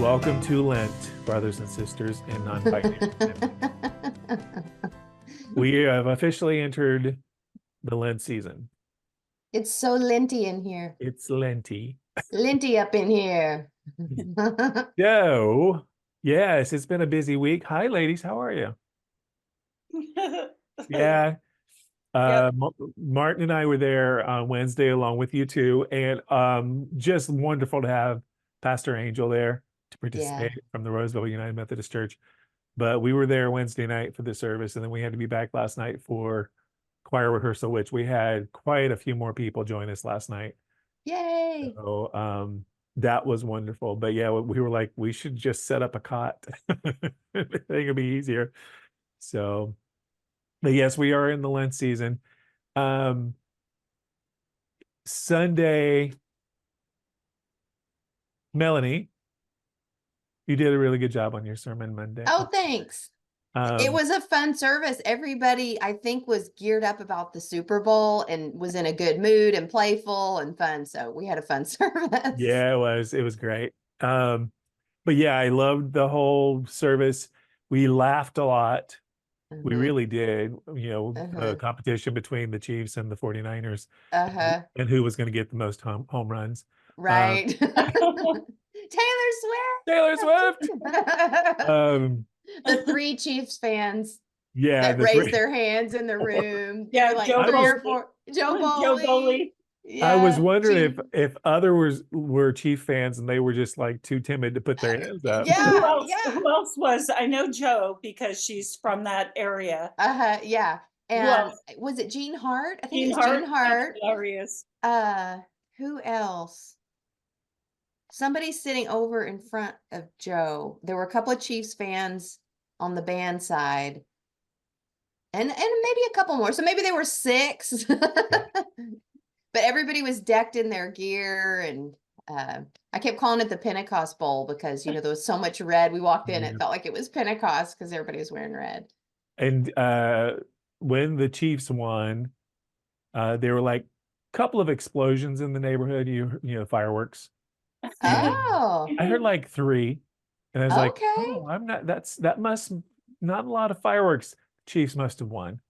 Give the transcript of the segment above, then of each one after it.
Welcome to Lent, brothers and sisters and non-financial enemies. We have officially entered the Lent season. It's so linty in here. It's Lenty. Linty up in here. So, yes, it's been a busy week. Hi, ladies. How are you? Yeah. Yep. Martin and I were there on Wednesday along with you two, and just wonderful to have Pastor Angel there to participate from the Roseville United Methodist Church. But we were there Wednesday night for the service, and then we had to be back last night for choir rehearsal, which we had quite a few more people join us last night. Yay. So that was wonderful. But yeah, we were like, we should just set up a cot. Everything would be easier. So, but yes, we are in the Lent season. Sunday, Melanie, you did a really good job on your sermon Monday. Oh, thanks. It was a fun service. Everybody, I think, was geared up about the Super Bowl and was in a good mood and playful and fun. So we had a fun service. Yeah, it was great. But yeah, I loved the whole service. We laughed a lot. We really did. You know, the competition between the Chiefs and the 49ers and who was going to get the most home runs. Right. Taylor Swift. The three Chiefs fans that raised their hands in the room. Yeah, like Joe three or four. Joe Bowley. Yeah, I was wondering if others were Chief fans and they were just like too timid to put their hands up. Yeah, who else was? I know Joe because she's from that area. Yeah. And was it Jean Hart? I think it's Jean Hart. That's hilarious. Who else? Somebody sitting over in front of Joe. There were a couple of Chiefs fans on the band side. And maybe a couple more. So maybe there were 6. But everybody was decked in their gear, and I kept calling it the Pentecost Bowl because, you know, there was so much red. We walked in, it felt like it was Pentecost because everybody was wearing red. And when the Chiefs won, there were like a couple of explosions in the neighborhood, you know, fireworks. Oh. I heard like 3. And I was like, okay. oh, that must not a lot of fireworks. Chiefs must have won.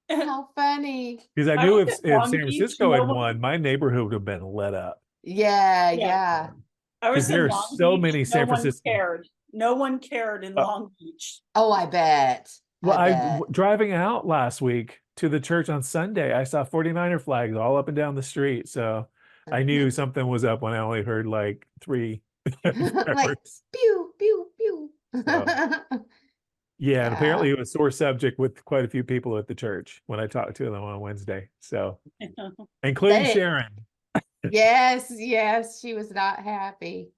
How funny. Because I knew if San Francisco had won, my neighborhood would have been lit up. Yeah. Because there are so many San Francisco. No one cared in Long Beach. Oh, I bet. Well, driving out last week to the church on Sunday, I saw 49er flags all up and down the street. So I knew something was up when I only heard like 3. Like, pew, pew, pew. So, yeah, and apparently it was a sore subject with quite a few people at the church when I talked to them on Wednesday. So, including Sharon. Yes, she was not happy.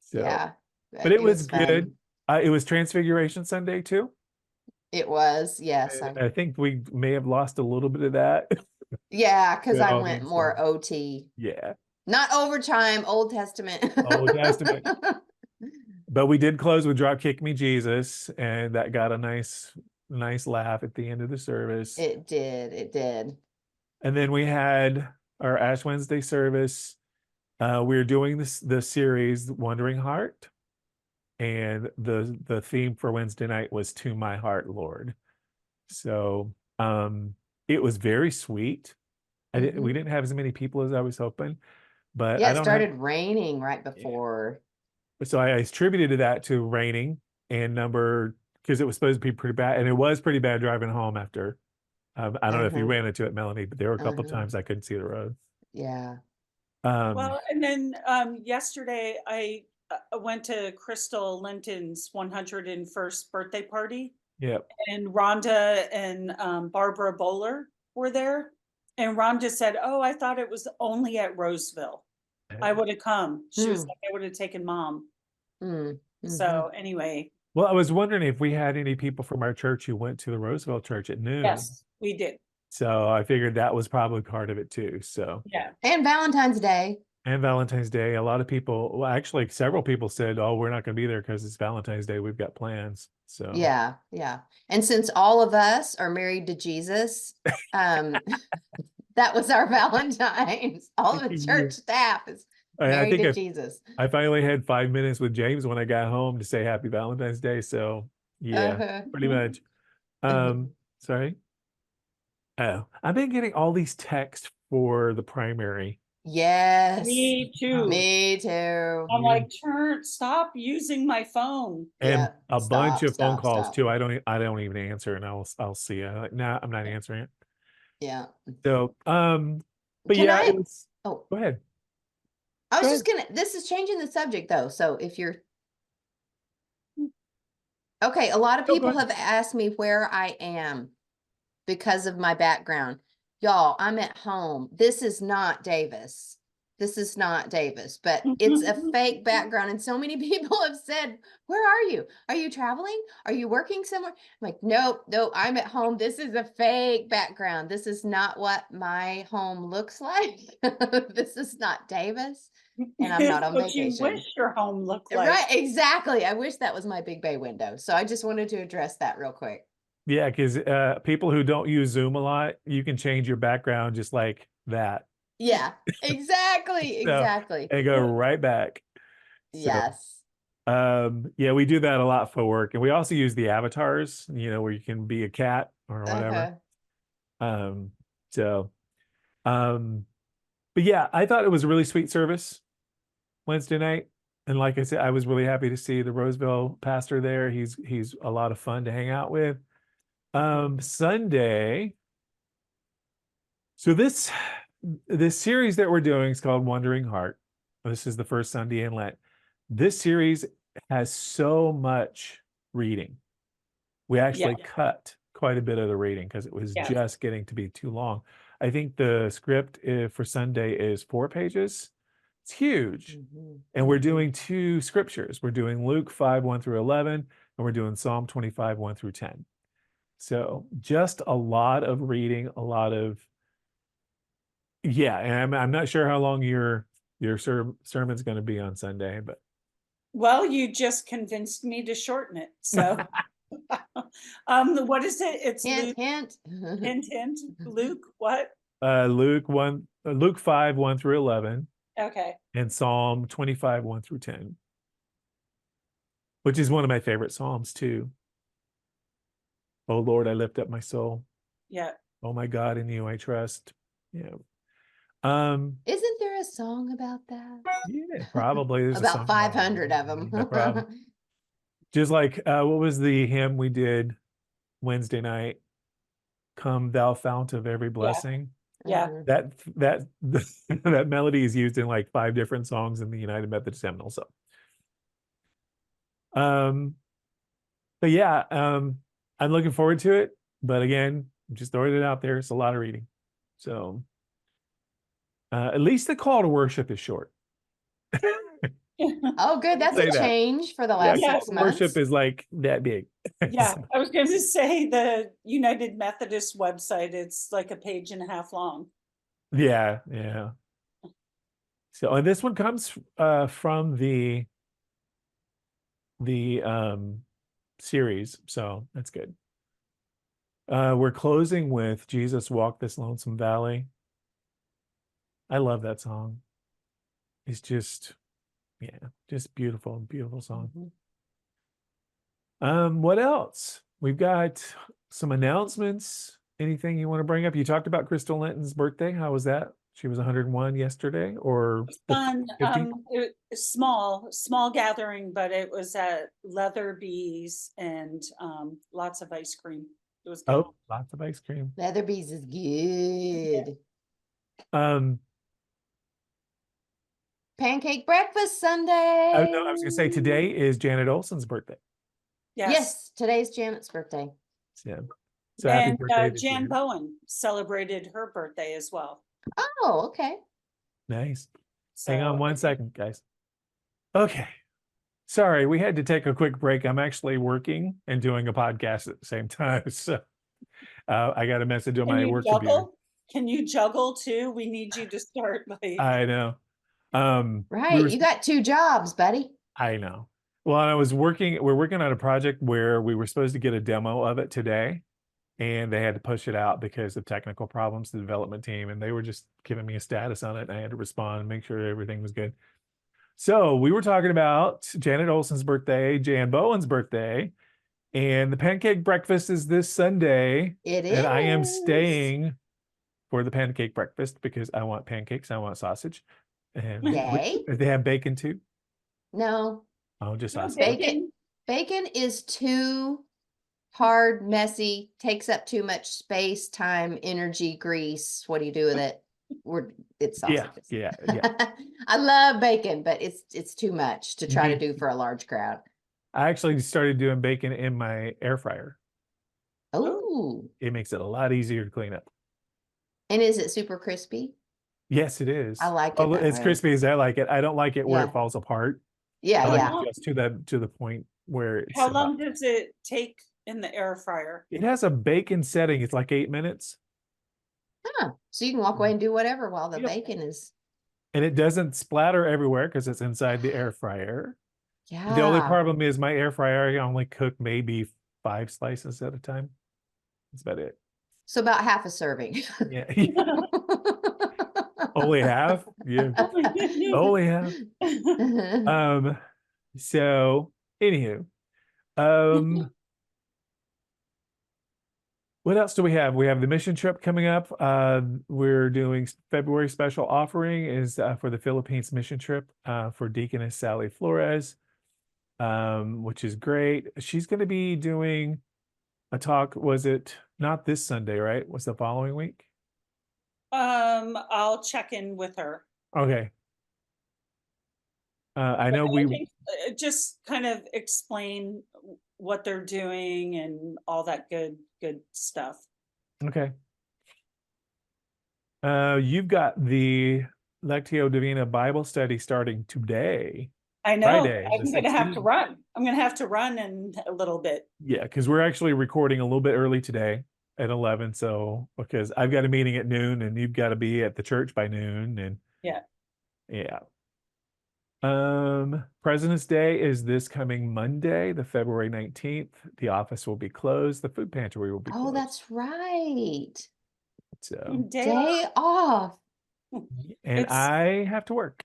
So, yeah, but it was good. It was Transfiguration Sunday too. It was, yes. I think we may have lost a little bit of that. Yeah, because I went more OT. Yeah. Not overtime, Old Testament. Old Testament. But we did close with Drop Kick Me Jesus, and that got a nice laugh at the end of the service. It did. And then we had our Ash Wednesday service. We were doing the series Wandering Heart, and the theme for Wednesday night was To My Heart, Lord. So it was very sweet. We didn't have as many people as I was hoping, but it started raining right before. So I attributed that to raining and because it was supposed to be pretty bad, and it was pretty bad driving home after. I don't know if you ran into it, Melanie, but there were a couple of times I couldn't see the road. Yeah. Well, and then yesterday I went to Crystal Linton's 101st birthday party. Yep. And Rhonda and Barbara Bowler were there. And Rhonda said, oh, I thought it was only at Roseville. I would have come. She was like, I would have taken Mom. So anyway. Well, I was wondering if we had any people from our church who went to the Roseville church at noon. Yes, we did. So I figured that was probably part of it too. So yeah. And Valentine's Day. A lot of people, well, actually several people said, oh, we're not going to be there because it's Valentine's Day. We've got plans. So yeah. And since all of us are married to Jesus, that was our Valentine's. All the church staff is I Married think to Jesus. I finally had 5 minutes with James when I got home to say Happy Valentine's Day. So yeah, Uh-huh. pretty much. Sorry. Oh, I've been getting all these texts for the primary. Yes. Me too. Me too. I'm like, stop using my phone. And Yeah, a bunch stop, of phone stop, calls stop. too. I don't even answer, and I'll see it. Like, nah, I'm not answering it. Yeah. So, but Can yeah, I- it was. Oh, Go ahead. I was Go just gonna, this is changing the subject though. So if you're, okay, a lot of No, go people ahead. have asked me where I am because of my background. Y'all, I'm at home. This is not Davis. This is not Davis, but it's a fake background. And so many people have said, where are you? Are you traveling? Are you working somewhere? I'm like, nope, nope, I'm at home. This is a fake background. This is not what my home looks like. This is not Davis. And I'm not on What you vacation. wish your home looked like. Right, exactly. I wish that was my big bay window. So I just wanted to address that real quick. Yeah, because people who don't use Zoom a lot, you can change your background just like that. Yeah, exactly, So, exactly. and go right back. So, Yes. yeah, we do that a lot for work, and we also use the avatars, where you can be a cat or whatever. Um, so, but yeah, I thought it was a really sweet service Wednesday night, and like I said, I was really happy to see the Roseville pastor there. He's a lot of fun to hang out with. Sunday. So this series that we're doing is called Wandering Heart. This is the first Sunday in Lent. This series has so much reading. We actually cut quite a bit of the reading because it was just getting to be too long. I think the script for Sunday is 4 pages. It's huge. And we're doing 2 scriptures. We're doing Luke 5, 1 through 11, and we're doing Psalm 25, 1 through 10. So just a lot of reading, a lot of, yeah, and I'm not sure how long your sermon's going to be on Sunday, but Well, you just convinced me to shorten it. So, what is it? It's Hint, Luke. hint. Hint. Luke, what? Luke 5, 1 through 11, Okay. and Psalm 25, 1 through 10, which is one of my favorite Psalms too. Oh Lord, I lift up my soul. Yeah. Oh my God, in you I trust. Yeah. Isn't there a song about that? Yeah, probably there's a song About 500 of them. No problem. Just like what was the hymn we did Wednesday night? Come thou fount of every blessing. Yeah. That that melody is used in like 5 different songs in the United Methodist hymnal. So but yeah, I'm looking forward to it. But again, just throwing it out there, it's a lot of reading. So at least the call to worship is short. Oh, good. That's Say a that. change for the last 6 months. Worship is like that big. Yeah, I was going to say the United Methodist website, it's like a page and a half long. Yeah, yeah. So, and this one comes from the series, so that's good. We're closing with Jesus Walk This Lonesome Valley. I love that song. It's just, yeah, just beautiful, beautiful song. What else? We've got some announcements. Anything you want to bring up? You talked about Crystal Linton's birthday. How was that? She was 101 yesterday, or Fun. 50? It was small gathering, but it was at Leatherby's and lots of ice cream. It was good. Oh, lots of ice cream. Leatherby's is good. Pancake breakfast Sunday. I was gonna say today is Janet Olson's birthday. Yes, today's Janet's birthday. Yeah. So happy And birthday to Jan Janet. Bowen celebrated her birthday as well. Oh, okay. Nice. So, Hang on one second, guys. Okay. Sorry, we had to take a quick break. I'm actually working and doing a podcast at the same time. So I got a message on my work computer. Can you juggle too? We need you to start like I know. Right. You got 2 jobs, buddy. I know. Well, we're working on a project where we were supposed to get a demo of it today. and they had to push it out because of technical problems, the development team, and they were just giving me a status on it. And I had to respond and make sure everything was good. So we were talking about Janet Olson's birthday, Jan Bowen's birthday, and the pancake breakfast is this Sunday. It And I am is. staying for the pancake breakfast because I want pancakes, I want sausage. And Yay. they have bacon too. No, Oh, just No sausage. bacon. Bacon is too hard, messy, takes up too much space, time, energy, grease. What do you do with it? It's Yeah, sausages. yeah. I love bacon, but it's too much to try to Me do for a large crowd. I actually started doing bacon in my air fryer. Oh, It makes it a lot easier to clean up. and is it super crispy? Yes, it is. I like it that as way. crispy as I like it. I don't like it where Yeah. it falls apart. I Yeah, like yeah. it just to the point where it's How about- long does it take in the air fryer? It has a bacon setting. It's like 8 minutes, Huh. So you can walk away and do whatever while the Yep. bacon is. and it doesn't splatter everywhere because it's inside the air fryer. Yeah. The only problem is my air fryer, I only cook maybe 5 slices at a time. That's about it. So about half a serving. Yeah. Only half? Yeah. Only half. So anywho, what else do we have? We have the mission trip coming up. We're doing February special offering is for the Philippines mission trip for Deaconess Sally Flores, which is great. She's going to be doing a talk. Was it not this Sunday, right? Was the following week? I'll check in with her. Okay. I know I we think, just kind of explain what they're doing and all that good stuff. okay. You've got the Lectio Divina Bible study starting today. I know. Friday, I'm the gonna have to 16th. run. I'm gonna have to run in a little bit. Yeah, because we're actually recording a little bit early today at 11. So because I've got a meeting at noon and you've got to be at the church by noon, and Yeah. President's Day is this coming Monday, the February 19th. The office will be closed. The food pantry will be Oh, closed. that's right. So, Day off. and It's- I have to work.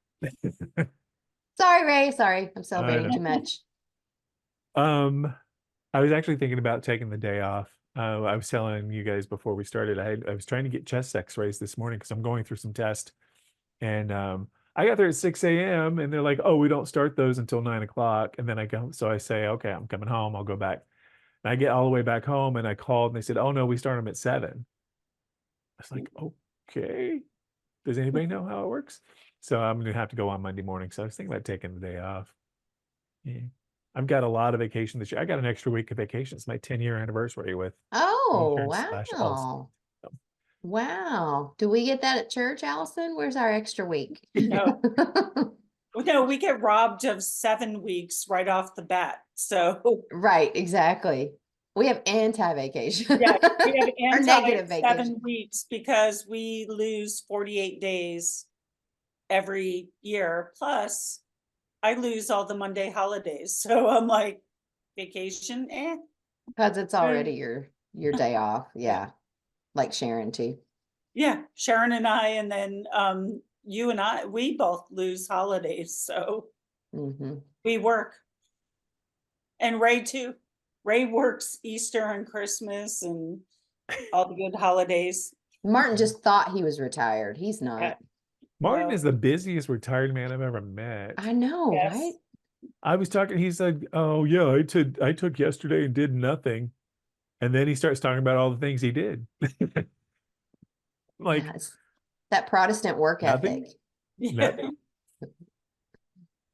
Sorry, Ray. Sorry. I'm celebrating know. too much. I was actually thinking about taking the day off. I was telling you guys before we started, I was trying to get chest x-rays this morning because I'm going through some tests. And I got there at 6 a.m. and they're like, oh, we don't start those until 9 o'clock. And then I go, so I say, okay, I'm coming home. I'll go back. And I get all the way back home and I called and they said, oh no, we start them at 7. I was like, okay. Does anybody know how it works? So I'm going to have to go on Monday morning. So I was thinking about taking the day off. Yeah. I've got a lot of vacation this year. I got an extra week of vacation. It's my 10-year anniversary with Oh, insurance/Allstate. wow. Wow. Do we get that at church, Allison? Where's our extra week? No. No, we get robbed of 7 weeks right off the bat. So Right, exactly. We have anti-vacation. yeah, we have Or negative anti 7 vacation. weeks because we lose 48 days every year. Plus, I lose all the Monday holidays. So I'm like, vacation, Because it's already your day off. Yeah. Like Sharon too. Yeah, Sharon and I, and then you and I, we both lose holidays. So Mm-hmm. we work. And Ray too. Ray works Easter and Christmas and all the good holidays. Martin just thought he was retired. He's not. Yeah. Martin Well- is the busiest retired man I've ever met. I know, Yes. right? I was talking, he said, oh yeah, I took yesterday and did nothing. And then he starts talking about all the things he did. Like, Yeah, it's that Protestant work nothing? ethic. Yeah. nothing.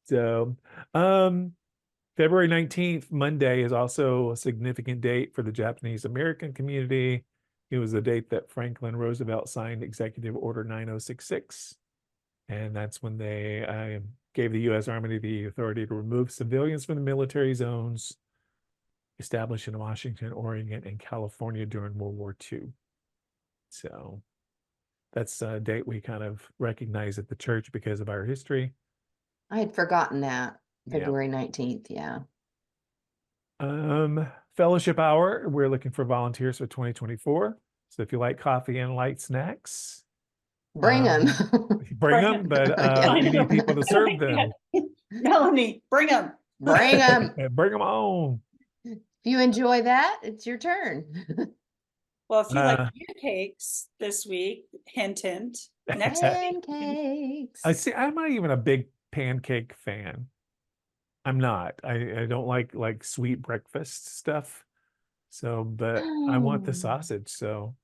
So, February 19th, Monday, is also a significant date for the Japanese American community. It was the date that Franklin Roosevelt signed Executive Order 9066. And that's when they gave the U.S. Army the authority to remove civilians from the military zones established in Washington, Oregon, and California during World War II. So that's a date we kind of recognize at the church because of our history. I had forgotten that. Yeah. February 19th. Yeah. Fellowship hour, we're looking for volunteers for 2024. So if you like coffee and light snacks, Bring them. bring them, but Yeah. we need people to serve them. Melanie, bring them. Bring them. Bring them on. If you enjoy that, it's your turn. Well, if you like Uh, pancakes this week, hint, hint. Next week, Pancakes. I see. I'm not even a big pancake fan. I'm not. I don't like sweet breakfast stuff. So, but I want the sausage. So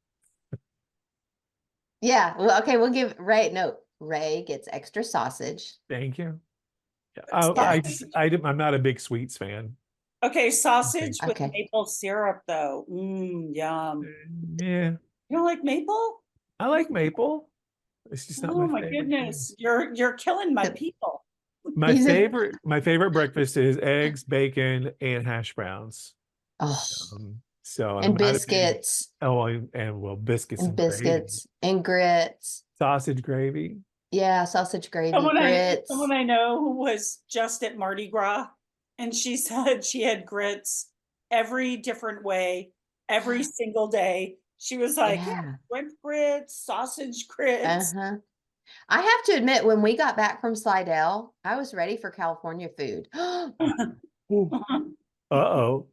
Yeah. Well, okay. We'll give Ray. No, Ray gets extra sausage. thank you. Yeah, Sausage. I'm not a big sweets fan. Okay, sausage with Okay. maple syrup though. Yum. Yeah, You don't like maple? I like maple. It's just not Oh my my favorite. goodness, you're killing my The- people. My He's a- favorite breakfast is eggs, bacon, and hash browns. Oh, So I'm and not a big, biscuits well, biscuits and and gravy, biscuits and grits. sausage gravy. Yeah, sausage gravy, Someone grits. I know who was just at Mardi Gras, and she said she had grits every different way, every single day. She was like, yeah, Yeah. shrimp grits, sausage grits. Uh-huh. I have to admit, when we got back from Slidell, I was ready for California food. Uh-oh.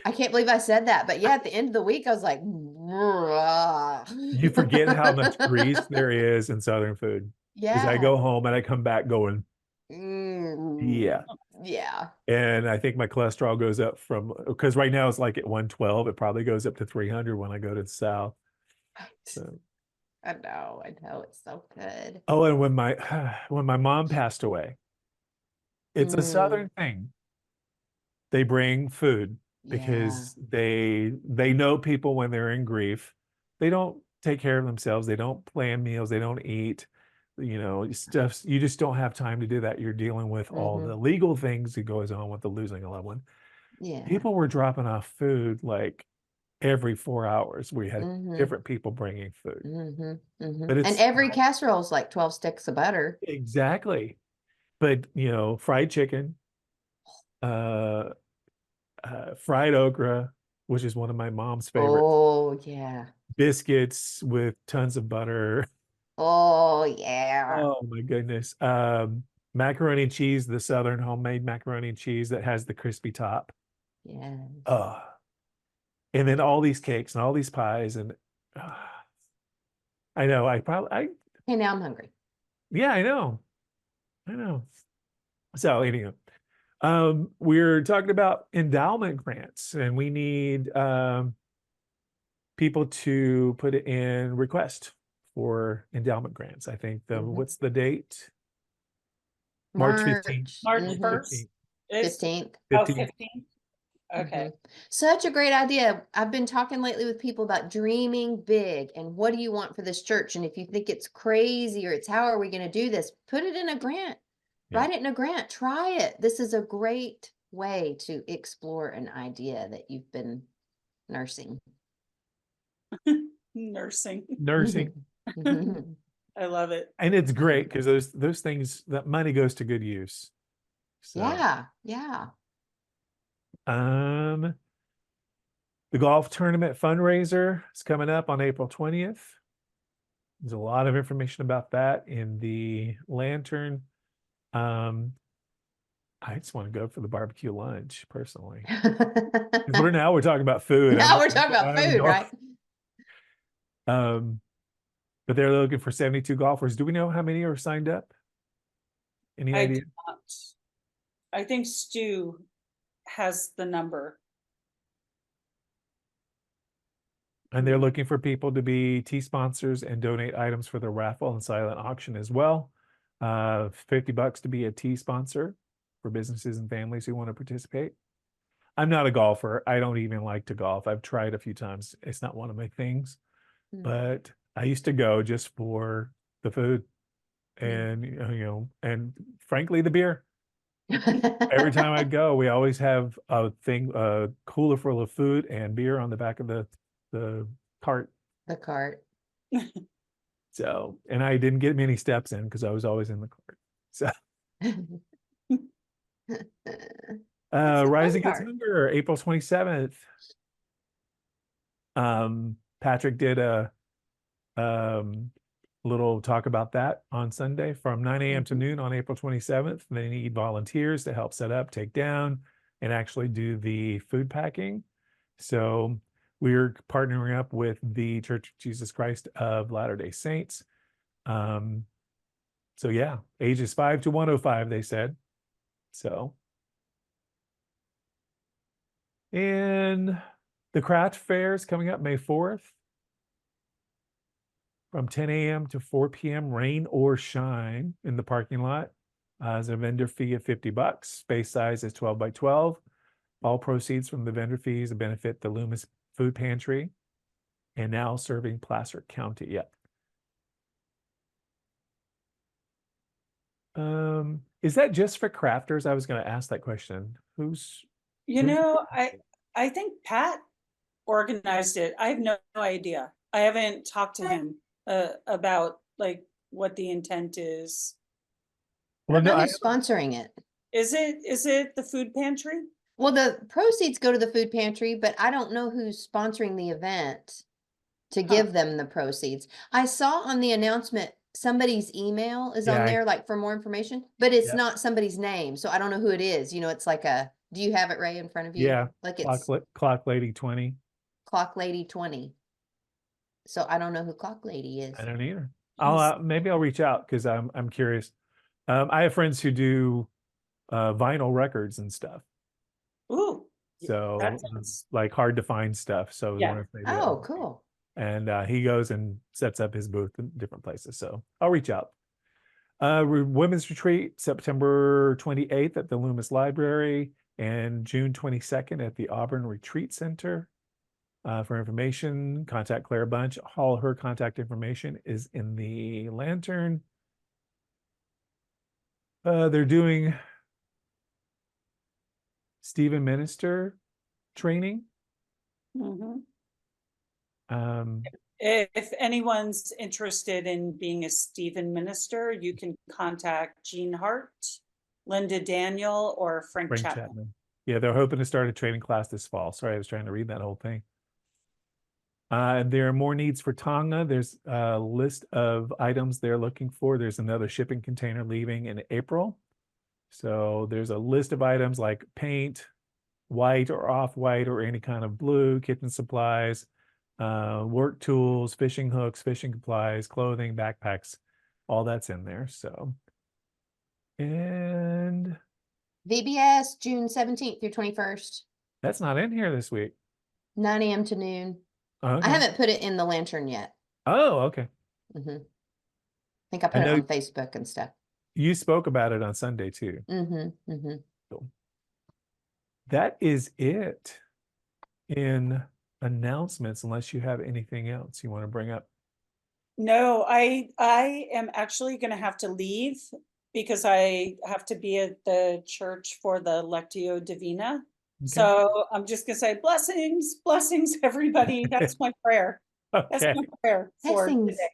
I can't believe I said that, but yeah, at the end of the week, I was like, You forget how much grease there is in Southern food. Because I Yeah. go home and I come back going, yeah. Yeah. And I think my cholesterol goes up because right now it's like at 112. It probably goes up to 300 when I go to the South. So. I know, it's so good. Oh, and when my mom passed away, it's a Southern thing. They bring food because they know people when they're in grief. They don't take care of themselves. They don't plan meals. They don't eat. Stuff. You just don't have time to do that. You're dealing with all the legal things that goes on with the losing a loved one. Yeah. People were dropping off food like every 4 hours. We had different people bringing food. But And every casserole is like 12 sticks of butter. Exactly. But fried chicken, fried okra, which is one of my mom's favorites. Oh, yeah. Biscuits with tons of butter. Oh, yeah. Oh my goodness. Macaroni and cheese, the Southern homemade macaroni and cheese that has the crispy top. Yeah. Oh. And then all these cakes and all these pies and I know Okay, now I'm hungry. yeah, I know. So anyhow, we're talking about endowment grants and we need people to put it in request for endowment grants. I think what's the date? March 15th. March Mhm. 1st. 15th. Oh, 15th. 15th. Okay. Such a great idea. I've been talking lately with people about dreaming big and what do you want for this church? And if you think it's crazy or it's how are we going to do this, put it in a grant. Yeah. Write it in a grant. Try it. This is a great way to explore an idea that you've been nursing. Nursing. Mhm. I love it. And it's great because those things, that money goes to good use. So, Yeah. the golf tournament fundraiser is coming up on April 20th. There's a lot of information about that in the Lantern. I just want to go for the barbecue lunch personally. 'Cause we're talking about food. Now we're talking about food, right? But they're looking for 72 golfers. Do we know how many are signed up? Any I idea? do not. I think Stu has the number. And they're looking for people to be tea sponsors and donate items for the raffle and silent auction as well. $50 to be a tea sponsor for businesses and families who want to participate. I'm not a golfer. I don't even like to golf. I've tried a few times. It's not one of my things, but I used to go just for the food and, and frankly, the beer. Every time I go, we always have a cooler full of food and beer on the back of the cart. The cart. So, and I didn't get many steps in because I was always in the cart. So, That's the Rising fun Against part. Hunger, April 27th. Patrick did a little talk about that on Sunday from 9 a.m. to Mhm. noon on April 27th. They need volunteers to help set up, take down, and actually do the food packing. So we're partnering up with the Church of Jesus Christ of Latter-day Saints. So yeah, ages 5 to 105, they said. So, and the craft fair is coming up May 4th from 10 a.m. to 4 p.m. rain or shine in the parking lot. There's a vendor fee of $50. Space size is 12 by 12. All proceeds from the vendor fees benefit the Loomis Food Pantry and now serving Placer County. Yep. Is that just for crafters? I was going to ask that question. Who's I think Pat organized it. I have no idea. I haven't talked to him about like what the intent is. I well, don't no, know who's sponsoring it. Is it the food pantry? Well, the proceeds go to the food pantry, but I don't know who's sponsoring the event to give them the proceeds. I saw on the announcement somebody's email is on Yeah, there, like for more information, but it's Yeah. not somebody's name, so I don't know who it is. You know, it's like a. Do you have it, Ray, in front of you? yeah, Like it's Clock Lady 20. Clock Lady 20. So I don't know who Clock Lady is. I don't either. Yes. Maybe I'll reach out because I'm curious. I have friends who do vinyl records and stuff. Ooh, So that sounds. like hard to find stuff. So I was Yeah. wondering if maybe that Oh, would be- cool. And he goes and sets up his booth in different places. So I'll reach out. Women's retreat, September 28th at the Loomis Library and June 22nd at the Auburn Retreat Center. For information, contact Claire Bunch. All her contact information is in the lantern. They're doing Stephen Minister training. Mhm. Um, If anyone's interested in being a Stephen minister, you can contact Jean Hart, Linda Daniel, or Frank Frank Chapman. Chapman. Yeah, they're hoping to start a training class this fall. Sorry, I was trying to read that whole thing. There are more needs for Tonga. There's a list of items they're looking for. There's another shipping container leaving in April. So there's a list of items like paint, white or off-white or any kind of blue, kitchen supplies, work tools, fishing hooks, fishing supplies, clothing, backpacks, all that's in there. So, and VBS, June 17th through 21st, that's not in here this week. 9 a.m. to noon. Oh, I okay. haven't put it in the lantern yet. Oh, okay. I think I put it know- on Facebook and stuff. You spoke about it on Sunday too. Cool. That is it in announcements, unless you have anything else you want to bring up. No, I am actually going to have to leave because I have to be at the church for the Lectio Divina. Okay. So I'm just going to say blessings, blessings, everybody. That's my prayer. That's Okay. my prayer for Blessings. today.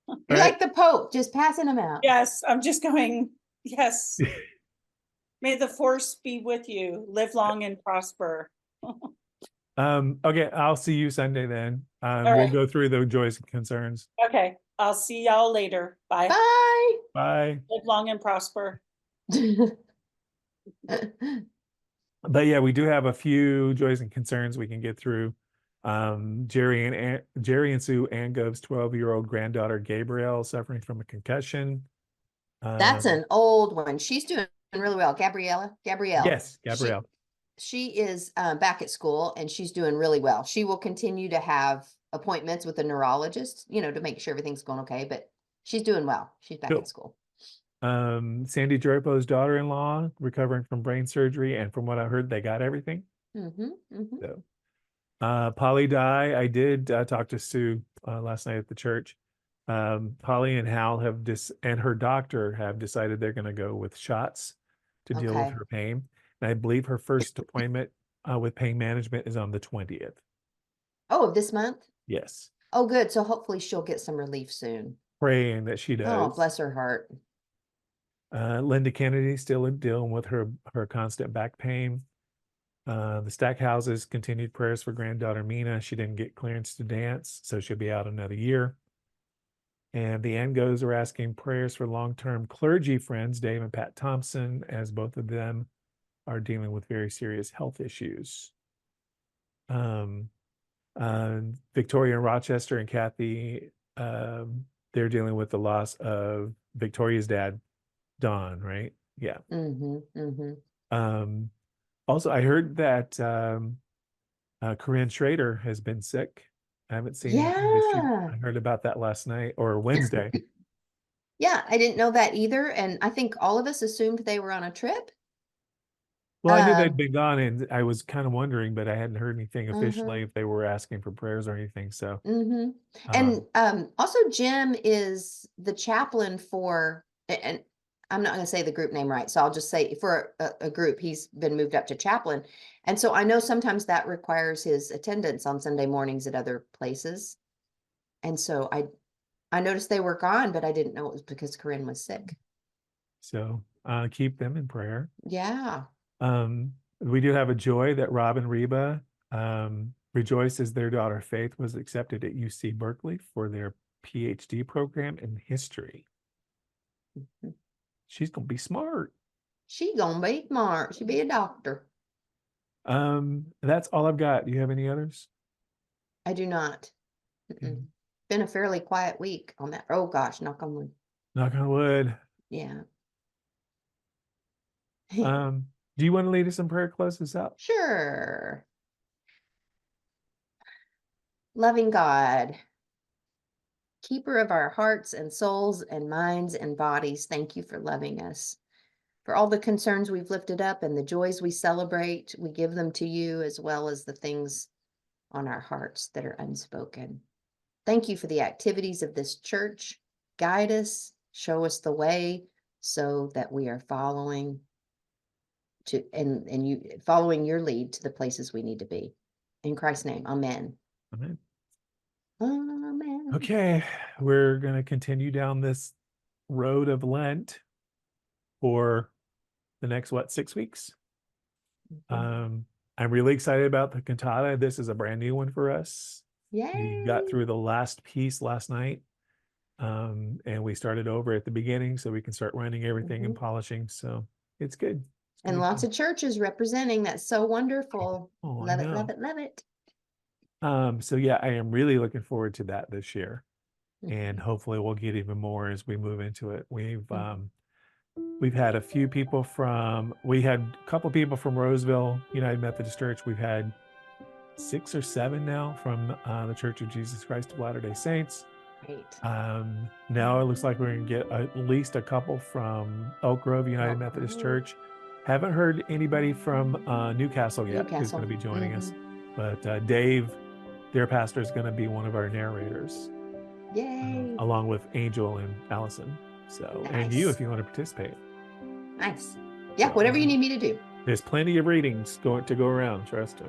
You're All like the Pope, just passing them out. Yes, I'm just going, yes. May the force be with you. Live long and prosper. Okay, I'll see you Sunday then. All We'll right. go through the joys and concerns. Okay, I'll see y'all later. Bye. Bye. Bye. Live long and prosper. But yeah, we do have a few joys and concerns we can get through. Jerry and Sue Angov's 12-year-old granddaughter Gabrielle suffering from a concussion. That's an old one. She's doing really well. Gabrielle. Yes, Gabrielle. She is back at school and she's doing really well. She will continue to have appointments with a neurologist, you know, to make sure everything's going okay, but she's doing well. She's back Cool. at school. Sandy Drapo's daughter-in-law recovering from brain surgery, and from what I heard, they got everything. So, Polly Dye, I did talk to Sue last night at the church. Polly and Hal and her doctor have decided they're going to go with shots to deal with Okay. her pain. And I believe her first appointment with pain management is on the 20th. Oh, this month? Yes. Oh, good. So hopefully she'll get some relief soon. Praying that she does. Oh, bless her heart. Linda Kennedy still dealing with her constant back pain. The Stackhouses continued prayers for granddaughter Mina. She didn't get clearance to dance, so she'll be out another year. And the Angos are asking prayers for long-term clergy friends, Dave and Pat Thompson, as both of them are dealing with very serious health issues. Victoria and Rochester and Kathy, they're dealing with the loss of Victoria's dad, Don, right? Yeah. Also, I heard that Corinne Schrader has been sick. I haven't seen anything that Yeah. I heard about that last night or Wednesday. Yeah, I didn't know that either. And I think all of us assumed they were on a trip. Well, I knew they'd been gone, and I was kind of wondering, but I hadn't heard anything officially Uh-huh. if they were asking for prayers or anything. So, And also Jim is the chaplain for, and I'm not going to say the group name right, so I'll just say for a group, he's been moved up to chaplain. And so I know sometimes that requires his attendance on Sunday mornings at other places. And so I noticed they were gone, but I didn't know it was because Corinne was sick. so keep them in prayer. Yeah. We do have a joy that Rob and Reba rejoices their daughter Faith was accepted at UC Berkeley for their PhD program in history. She's gonna be smart. She gonna be smart. She be a doctor. That's all I've got. Do you have any others? I do not. Okay. Been a fairly quiet week on that. Oh gosh, knock on wood. Knock on wood. Yeah. Do you want to lead us in prayer, close this out? Sure. Loving God, keeper of our hearts and souls and minds and bodies, thank you for loving us. For all the concerns we've lifted up and the joys we celebrate, we give them to you, as well as the things on our hearts that are unspoken. Thank you for the activities of this church. Guide us, show us the way so that we are following following your lead to the places we need to be. In Christ's name, amen. Amen. Amen. Okay, we're going to continue down this road of Lent for the next, 6 weeks? I'm really excited about the cantata. This is a brand new one for us. Yay. We got through the last piece last night, and we started over at the beginning so we can start running everything and polishing. So it's good. And lots of churches representing. That's so wonderful. Oh, love it, love it, love it. So yeah, I am really looking forward to that this year. And hopefully we'll get even more as we move into it. We've had a few people we had a couple people from Roseville United Methodist Church. We've had 6 or 7 now from the Church of Jesus Christ of Latter-day Saints. Great. Now it looks like we're going to get at least a couple from Elk Grove United Methodist Church. Haven't heard anybody from Newcastle yet who's going to be joining us. But Dave, their pastor, is going to be one of our narrators. Yay. Along with Angel and Allison. So, Nice. And you if you want to participate. Nice. Yeah, whatever you need me to do. There's plenty of readings to go around, trust me.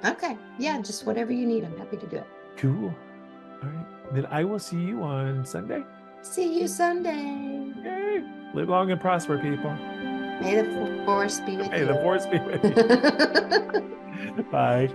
Okay. Yeah, just whatever you need. I'm happy to do it. Cool. All right. Then I will see you on Sunday. See you Sunday. Yay. Live long and prosper, people. May the force be with you. May the force be with you. Bye.